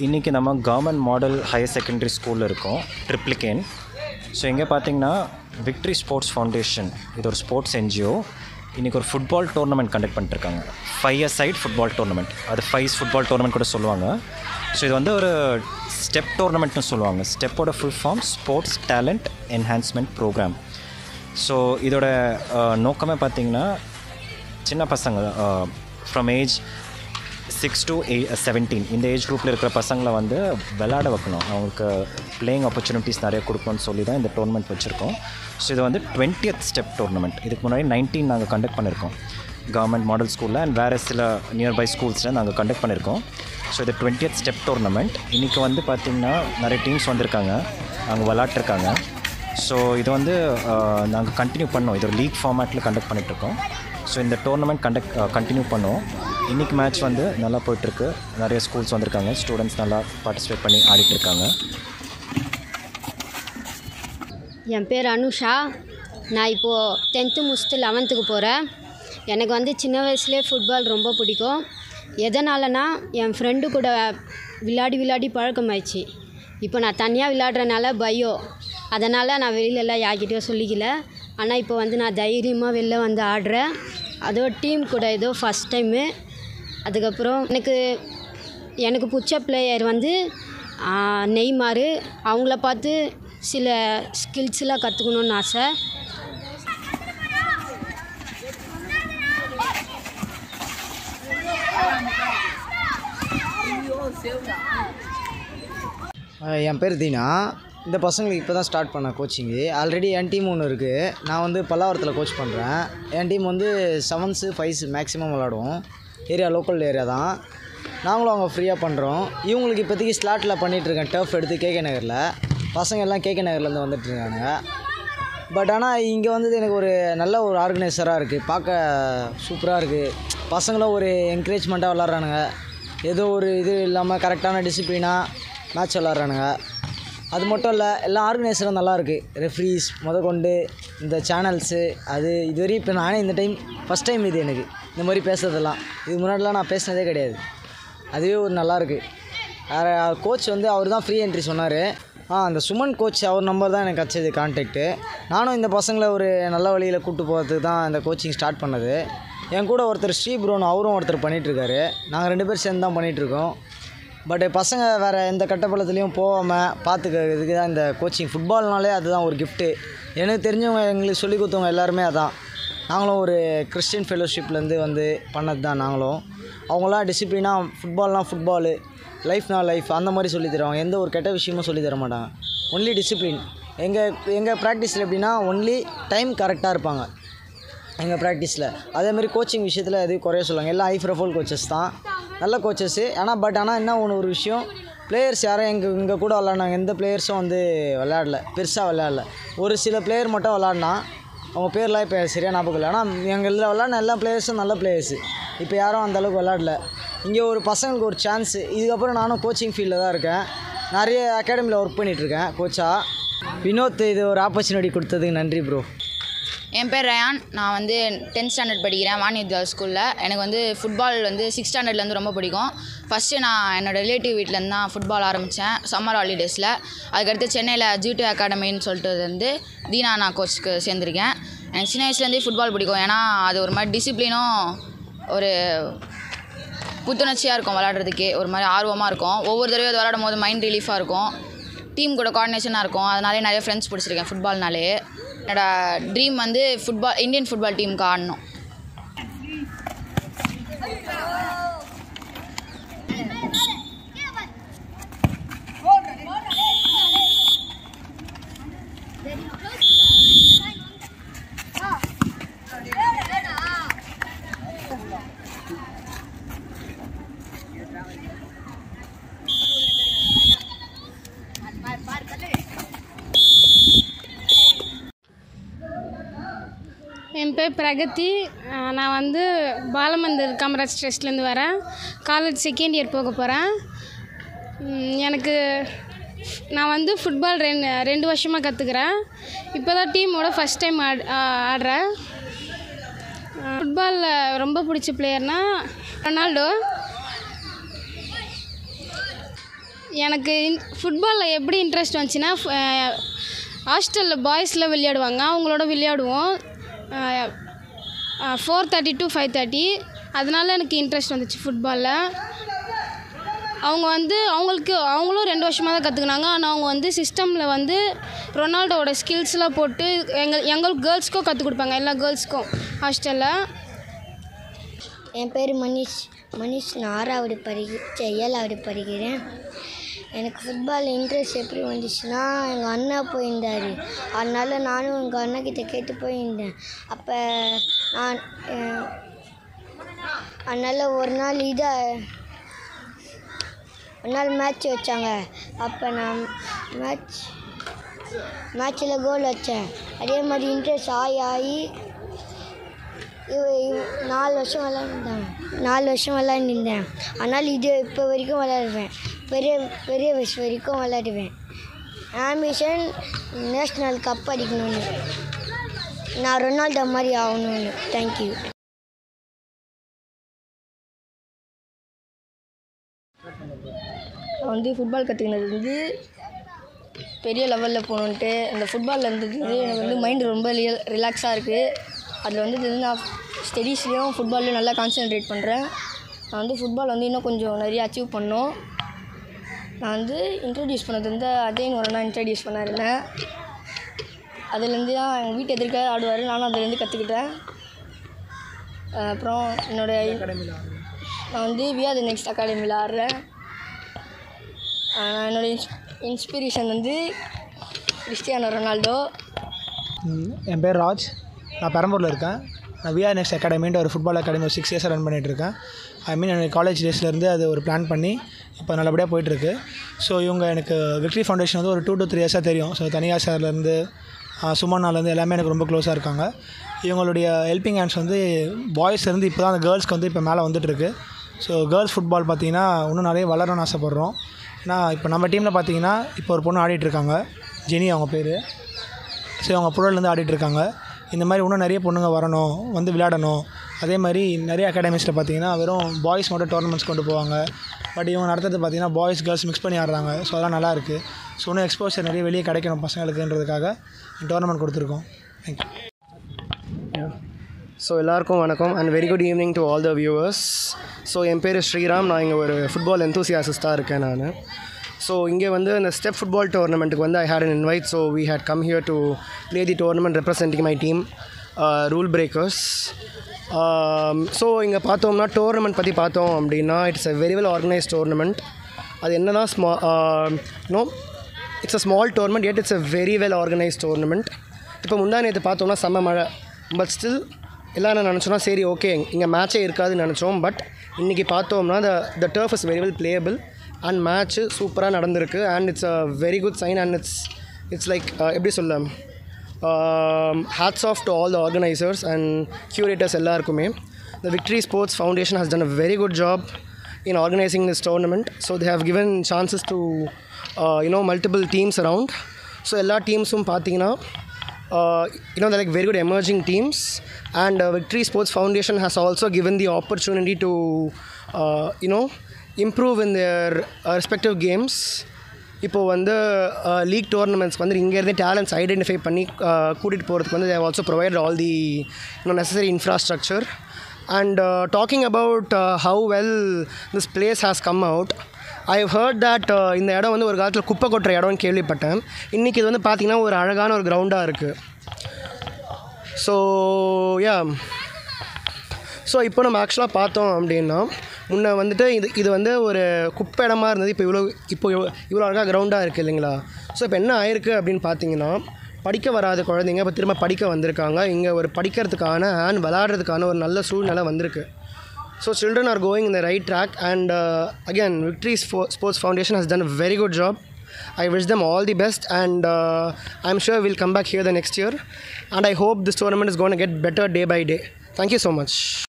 இன்றைக்கி நம்ம government model higher secondary ஸ்கூலில் இருக்கோம், ட்ரிப்ளிகேன். ஸோ இங்கே பார்த்தீங்கன்னா விக்ட்ரி ஸ்போர்ட்ஸ் ஃபவுண்டேஷன், இது ஒரு ஸ்போர்ட்ஸ் என்ஜிஓ. இன்றைக்கி ஒரு ஃபுட்பால் டோர்னமெண்ட் கண்டக்ட் பண்ணிட்டுருக்காங்க. 5-a-side ஃபுட்பால் டோர்னமெண்ட், அது 5 ஃபுட்பால் டோர்னமெண்ட் கூட சொல்லுவாங்க. ஸோ இது வந்து ஒரு ஸ்டெப் டோர்னமெண்ட்னு சொல்லுவாங்க. ஸ்டெப்போட full form sports talent enhancement programme. So இதோட நோக்கமே பார்த்திங்கன்னா சின்ன பசங்க ஃப்ரம் ஏஜ் 6 to 17 இந்த ஏஜ் குரூப்பில் இருக்கிற பசங்களை வந்து விளையாட வைக்கணும், அவங்களுக்கு பிளேயிங் ஆப்பர்ச்சுனிட்டிஸ் நிறைய கொடுக்கணும்னு சொல்லி தான் இந்த டோர்னமெண்ட் வச்சுருக்கோம். ஸோ இது வந்து 20th ஸ்டெப் டோர்னமெண்ட். இதுக்கு முன்னாடி 19 நாங்கள் கண்டக்ட் பண்ணியிருக்கோம் கவர்மெண்ட் மாடல் ஸ்கூலில் அண்ட் வேறு சில நியர்பை ஸ்கூல்ஸில் நாங்கள் கண்டக்ட் பண்ணியிருக்கோம். ஸோ இது 20th ஸ்டெப் டோர்னமெண்ட். இன்றைக்கி வந்து பார்த்திங்கன்னா நிறைய டீம்ஸ் வந்திருக்காங்க, அவங்க விளாட்ருக்காங்க. ஸோ இது வந்து நாங்கள் கண்டினியூ பண்ணோம், இது ஒரு லீக் ஃபார்மேட்டில் கண்டக்ட் பண்ணிகிட்ருக்கோம். ஸோ இந்த டோர்னமெண்ட் கண்டினியூ பண்ணுவோம். இன்றைக்கி மேட்ச் வந்து நல்லா போய்ட்டுருக்கு, நிறைய ஸ்கூல்ஸ் வந்திருக்காங்க, ஸ்டூடெண்ட்ஸ் நல்லா பார்ட்டிசிபேட் பண்ணி ஆடிட்டுருக்காங்க. என் பேர் அனுஷா. நான் இப்போது 10th முடிச்சுட்டு 11th போகிறேன். எனக்கு வந்து சின்ன வயசுலேயே ஃபுட்பால் ரொம்ப பிடிக்கும். எதனாலனா என் ஃப்ரெண்டு கூட விளையாடி பழக்கமாயிடுச்சு. இப்போ நான் தனியாக விளையாடுறனால பயம், அதனால் நான் வெளியிலலாம் யார்கிட்டையும் சொல்லிக்கல. ஆனால் இப்போ வந்து நான் தைரியமாக வெளில வந்து ஆடுறேன். அதோ டீம் கூட ஏதோ ஃபஸ்ட் டைமு. அதுக்கப்புறம் எனக்கு பிடிச்ச பிளேயர் வந்து நெய்மார். அவங்கள பார்த்து சில ஸ்கில்ஸ்லாம் கற்றுக்கணுன்னு ஆசை. என் பேர் தீனா. இந்த பசங்களுக்கு இப்போ தான் ஸ்டார்ட் பண்ணேன் கோச்சிங்கு. ஆல்ரெடி என் டீம் ஒன்று இருக்குது, நான் வந்து பல்லாவரத்தில் கோச் பண்ணுறேன். என் டீம் வந்து 7s 5s மேக்ஸிமம் விளாடுவோம். லோக்கல் ஏரியா தான். நாங்களும் அவங்க ஃப்ரீயாக பண்ணுறோம். இவங்களுக்கு இப்போதைக்கு ஸ்லாட்டில் பண்ணிகிட்ருக்கேன், டர்ஃப் எடுத்து கேகே நகரில். பசங்க எல்லாம் கேகே நகர்லேருந்து வந்துட்டுருக்காங்க. பட் ஆனால் இங்கே வந்து எனக்கு ஒரு நல்ல ஒரு ஆர்கனைசராக இருக்குது, பார்க்க சூப்பராக இருக்குது. பசங்களும் ஒரு என்கரேஜ்மெண்ட்டாக விளாட்றானுங்க, ஏதோ ஒரு இது இல்லாமல் கரெக்டான டிசிப்ளினாக மேட்ச் விளாட்றானுங்க. அது மட்டும் இல்லை, எல்லா ஆர்கனைசரும் நல்லாயிருக்கு. ரெஃப்ரீஸ் கொண்டு இந்த சேனல்ஸு அது இதுவரையும் இப்போ நானே இந்த ஃபஸ்ட் டைம் இது எனக்கு இந்த மாதிரி பேசுறதெல்லாம். இதுக்கு முன்னாடிலாம் நான் பேசினதே கிடையாது. அதுவே ஒரு நல்லாயிருக்கு. கோச் வந்து அவர் தான் ஃப்ரீ என்ட்ரி சொன்னார். அந்த சுமன் கோச், அவர் நம்பர் தான் எனக்கு கிடச்சது கான்டாக்டு. நானும் இந்த பசங்களை ஒரு நல்ல வழியில் கூப்பிட்டு போகிறதுக்கு தான் இந்த கோச்சிங் ஸ்டார்ட் பண்ணது. என் கூட ஒருத்தர் ஸ்ரீப்ரோன்னு அவரும் ஒருத்தர் பண்ணிகிட்ருக்காரு. நாங்கள் 2 பேர் சேர்ந்து தான் பண்ணிகிட்ருக்கோம். பட் பசங்க வேறு எந்த கட்டப்பள்ளத்துலேயும் போகாமல் பார்த்துக்கிறதுக்கு தான் இந்த கோச்சிங். ஃபுட்பால்னாலே அதுதான் ஒரு கிஃப்ட்டு. எனக்கு தெரிஞ்சவங்க எங்களுக்கு சொல்லிக் கொடுத்தவங்க எல்லாருமே அதான். நாங்களும் ஒரு கிறிஸ்டின் ஃபெலோஷிப்லேருந்து வந்து பண்ணது தான் நாங்களும். அவங்களாம் டிசிப்ளினாக ஃபுட்பால்னால் ஃபுட்பாலு, லைஃப்னால் லைஃப் அந்த மாதிரி சொல்லி தருவாங்க. எந்த ஒரு கெட்ட விஷயமும் சொல்லி தர மாட்டாங்க. Only discipline. எங்கள் ப்ராக்டிஸில் எப்படின்னா ஒன்லி டைம் கரெக்டாக இருப்பாங்க எங்கள் ப்ராக்டிஸில். அதேமாதிரி கோச்சிங் விஷயத்தில் எதுவும் குறைய சொல்லுவாங்க. எல்லாம் ஹை ப்ரொஃபைல் கோச்சஸ் தான், நல்ல கோச்சஸ்ஸு. ஆனால் என்ன ஒரு விஷயம், பிளேயர்ஸ் யாரும் எங்கள் கூட விளாட்னாங்க, எந்த பிளேயர்ஸும் வந்து பெருசாக விளையாடல. ஒரு சில பிளேயர் மட்டும் விளாட்னா, அவங்க பேர்லாம் இப்போ சரியாக ஞாபகம் இல்லை. ஆனால் எங்கள் இதில் விளாட்ன எல்லா பிளேயர்ஸும் நல்ல பிளேயர்ஸு. இப்போ யாரும் அந்தளவுக்கு விளாடல. இங்கே ஒரு பசங்களுக்கு ஒரு சான்ஸு. இதுக்கப்புறம் நானும் கோச்சிங் ஃபீல்டில் தான் இருக்கேன். நிறைய அகாடமியில் ஒர்க் பண்ணிகிட்ருக்கேன் கோச்சாக. வினோத் இது ஒரு ஆப்பர்ச்சுனிட்டி கொடுத்ததுக்கு நன்றி ப்ரோ. என் பேர் ரயான். நான் வந்து 10th ஸ்டாண்டர்ட் படிக்கிறேன் வாணிவித்யா ஸ்கூலில். எனக்கு வந்து ஃபுட்பால் வந்து 6th ஸ்டாண்டர்ட்லேருந்து ரொம்ப பிடிக்கும். ஃபஸ்ட்டு நான் என்னோடய ரிலேட்டிவ் வீட்டிலேருந்து தான் ஃபுட்பால் ஆரம்பித்தேன் சம்மர் ஹாலிடேஸில். அதுக்கடுத்து சென்னையில் G2 அகாடமின்னு சொல்லிட்டு வந்து தீனா நான் கோச்சுக்கு சேர்ந்துருக்கேன். எனக்கு சின்ன வயசுலேருந்தே ஃபுட்பால் பிடிக்கும். ஏன்னா அது ஒரு மாதிரி டிசிப்ளினும் ஒரு புத்துணர்ச்சியாக இருக்கும், விளாட்றதுக்கே ஒரு மாதிரி ஆர்வமாக இருக்கும். ஒவ்வொரு தடவையும் அது விளாடும் போது மைண்ட் ரிலீஃபாக இருக்கும், டீம் கூட கோஆர்டினேஷனாக இருக்கும். அதனாலே நிறைய ஃப்ரெண்ட்ஸ் பிடிச்சிருக்கேன் ஃபுட்பால்னாலே. என்னோடய ட்ரீம் வந்து இந்தியன் ஃபுட்பால் டீமுக்கு ஆடணும். என் பேர் பிரகதி. நான் வந்து பாலமந்தர் காமராஜ் ட்ரஸ்ட்லேருந்து வரேன். காலேஜ் 2nd இயர் போக போகிறேன். நான் வந்து ஃபுட்பால் 2 வருஷமாக கற்றுக்கிறேன். இப்போ தான் டீமோட ஃபஸ்ட் டைம் ஆடுறேன். ஃபுட்பாலில் ரொம்ப பிடிச்ச பிளேயர்னால் ரொனால்டோ. எனக்கு ஃபுட்பாலில் எப்படி இன்ட்ரெஸ்ட் வந்துச்சுன்னா ஹாஸ்டலில் பாய்ஸில் விளையாடுவாங்க, அவங்களோட விளையாடுவோம் 4:30 to 5:30. அதனால எனக்கு இன்ட்ரெஸ்ட் வந்துச்சு ஃபுட்பாலில். அவங்களும் 2 வருஷமாக தான் கற்றுக்கினாங்க. ஆனால் அவங்க வந்து சிஸ்டமில் வந்து ரொனால்டோவோட ஸ்கில்ஸ்லாம் போட்டு எங்களுக்கு கேர்ள்ஸ்க்கும் கற்றுக் கொடுப்பாங்க, எல்லா கேர்ள்ஸ்க்கும் ஹாஸ்டலில். என் பேர் மனிஷ். நான் 6வது 7வது படிக்கிறேன். எனக்கு ஃபுட்பால் இன்ட்ரெஸ்ட் எப்படி வந்துச்சுன்னா, எங்கள் அண்ணா போயிருந்தார். அதனால் நானும் எங்கள் அண்ணாக்கிட்ட கேட்டு போயிருந்தேன். அப்போ அதனால் ஒரு நாள் மேட்ச் வச்சாங்க. அப்போ நான் மேட்ச்சில் கோல் வச்சேன். அதே மாதிரி இன்ட்ரெஸ்ட் ஆகி 4 வருஷம் விளையாண்டுருந்தேன். ஆனால் இப்போ வரைக்கும் விளையாடுவேன், பெரிய வயசு வரைக்கும் விளையாடுவேன். ஆம்பிஷன் நேஷ்னல் கப் அடிக்கணும்னு, நான் ரொனால்டோ மாதிரி ஆகணும்னு. தேங்க்யூ. நான் வந்து ஃபுட்பால் கற்றுக்கினது பெரிய லெவலில் போகணுன்ட்டு. அந்த ஃபுட்பாலில் இருந்தது எனக்கு வந்து மைண்டு ரொம்ப ரிலாக்ஸாக இருக்குது. அதில் வந்து நான் ஸ்டடீஸ்லேயும் ஃபுட்பால்லையும் நல்லா கான்சன்ட்ரேட் பண்ணுறேன். நான் வந்து ஃபுட்பால் வந்து இன்னும் கொஞ்சம் நிறைய அச்சீவ் பண்ணோம். நான் வந்து இன்ட்ரடியூஸ் பண்ணது வந்து அஜய்னு ஒரு நான் இன்ட்ரடியூஸ் பண்ணியிருந்தேன். அதுலேருந்து தான் எங்கள் வீட்டு எதிர்க்க ஆடுவார், நானும் அதுலேருந்து கற்றுக்கிட்டேன். அப்புறம் நான் வந்து வி ஆர் தி நெக்ஸ்ட் அகாடமியில் ஆடுறேன். என்னோடய இன்ஸ்பிரேஷன் வந்து கிறிஸ்டியானோ ரொனால்டோ. என் பேர் ராஜ். நான் பெரம்பூரில் இருக்கேன். நான் வி ஆர் நெக்ஸ்ட் அகாடமின்ற ஒரு ஃபுட்பால் அகாடமி ஒரு 6 இயர்ஸாக ரன் பண்ணிகிட்ருக்கேன். எனக்கு காலேஜ் டேஸ்லேருந்து அது ஒரு பிளான் பண்ணி இப்போ நல்லபடியாக போயிட்டுருக்கு. ஸோ இவங்க எனக்கு விக்ட்ரி ஃபவுண்டேஷன் வந்து ஒரு 2 to 3 இயர்ஸாக தெரியும். ஸோ தனியார் சார்லேருந்து சுமன்னாலேருந்து எல்லாமே எனக்கு ரொம்ப க்ளோஸாக இருக்காங்க. இவங்களுடைய ஹெல்பிங் ஹேண்ட்ஸ் வந்து பாய்ஸ்லேருந்து இப்போ தான் அந்த கேர்ள்ஸ்க்கு வந்து இப்போ மேலே வந்துட்டுருக்கு. ஸோ கேர்ள்ஸ் ஃபுட்பால் பார்த்திங்கன்னா இன்னும் நிறைய வளரணும்னு ஆசைப்பட்றோம். ஏன்னா இப்போ நம்ம டீமில் பார்த்திங்கன்னா இப்போ ஒரு பொண்ணு ஆடிட்டுருக்காங்க, ஜெனி அவங்க பேர். ஸோ அவங்க புழல்லேருந்து ஆடிட்டுருக்காங்க. இந்த மாதிரி இன்னும் நிறைய பொண்ணுங்க வரணும், வந்து விளையாடணும். அதே மாதிரி நிறைய அகாடமிஸில் பார்த்திங்கன்னா வெறும் பாய்ஸ் மட்டும் டோர்னமெண்ட்ஸ் கொண்டு போவாங்க. பட் இவங்க நடத்துறது பார்த்திங்கன்னா பாய்ஸ் கேர்ள்ஸ் மிக்ஸ் பண்ணி ஆடுறாங்க. ஸோ அதெல்லாம் நல்லாயிருக்கு. ஸோ இன்னும் எக்ஸ்போஷர் நிறைய வெளியே கிடைக்கணும் பசங்களுக்குன்றதுக்காக டோர்னமெண்ட் கொடுத்துருக்கோம். தேங்க்யூ. ஸோ எல்லாருக்கும் வணக்கம் and very good evening to all the viewers. So என் பேர் ஸ்ரீராம். நான் இங்கே ஒரு ஃபுட்பால் எந்தூசியாசிஸ்ட்டாக இருக்கேன் நான். ஸோ இங்கே வந்து இந்த ஸ்டெப் ஃபுட்பால் டோர்னமெண்ட்டுக்கு வந்து I had an invite. So we had come here to play the tournament representing my team rule breakers. So இங்கே பார்த்தோம்னா டோர்னமெண்ட் பற்றி பார்த்தோம் அப்படின்னா it's a very well organised tournament. அது என்ன தான் it's a small tournament yet it's a very well organised tournament. இப்போ நேற்று பார்த்தோம்னா செம்ம மழை. பட் ஸ்டில் எல்லாம் என்ன நினச்சோன்னா சரி ஓகே இங்கே மேட்சே இருக்காதுன்னு நினச்சோம். பட் இன்றைக்கி பார்த்தோம்னா the turf is very well playable and match சூப்பராக நடந்திருக்கு. And it's a very good sign and it's like எப்படி சொல்ல hats off to all the organisers and curators எல்லாருக்குமே. The victory sports foundation has done a very good job in organizing this tournament. So they have given chances to multiple teams around. So எல்லா டீம்ஸும் பார்த்தீங்கன்னா they're like very good emerging teams, and Victory Sports Foundation has also given the opportunity to improve in their respective games. இப்போ வந்து league டோர்னமெண்ட்ஸ்க்கு வந்து இங்கேருந்தே talents identify பண்ணி கூட்டிகிட்டு போகிறதுக்கு வந்து they have also provided all the necessary infrastructure. And talking about how well this place has come out, I've heard that இந்த இடம் வந்து ஒரு காலத்தில் குப்பை கொட்டுற இடம்னு கேள்விப்பட்டேன். இன்றைக்கி இது வந்து பார்த்திங்கன்னா ஒரு அழகான ஒரு கிரவுண்டாக இருக்குது. ஸோ இப்போ நம்ம ஆக்சுவலாக பார்த்தோம் அப்படின்னா முன்னே வந்துட்டு இது வந்து ஒரு குப்பை இடமா இருந்தது. இப்போ இவ்வளோ அழகாக கிரவுண்டாக இருக்குது இல்லைங்களா. ஸோ இப்போ என்ன ஆயிருக்கு அப்படின்னு பார்த்தீங்கன்னா படிக்க வராத குழந்தைங்க இப்போ திரும்ப படிக்க வந்திருக்காங்க. இங்கே ஒரு படிக்கிறதுக்கான அண்ட் விளையாடுறதுக்கான ஒரு நல்ல சூழ்நிலை வந்திருக்கு. So children are going in the right track, and again Victory Sports Foundation has done a very good job. I wish them all the best, and I'm sure we'll come back here the next year, and I hope this tournament is going to get better day by day. Thank you so much.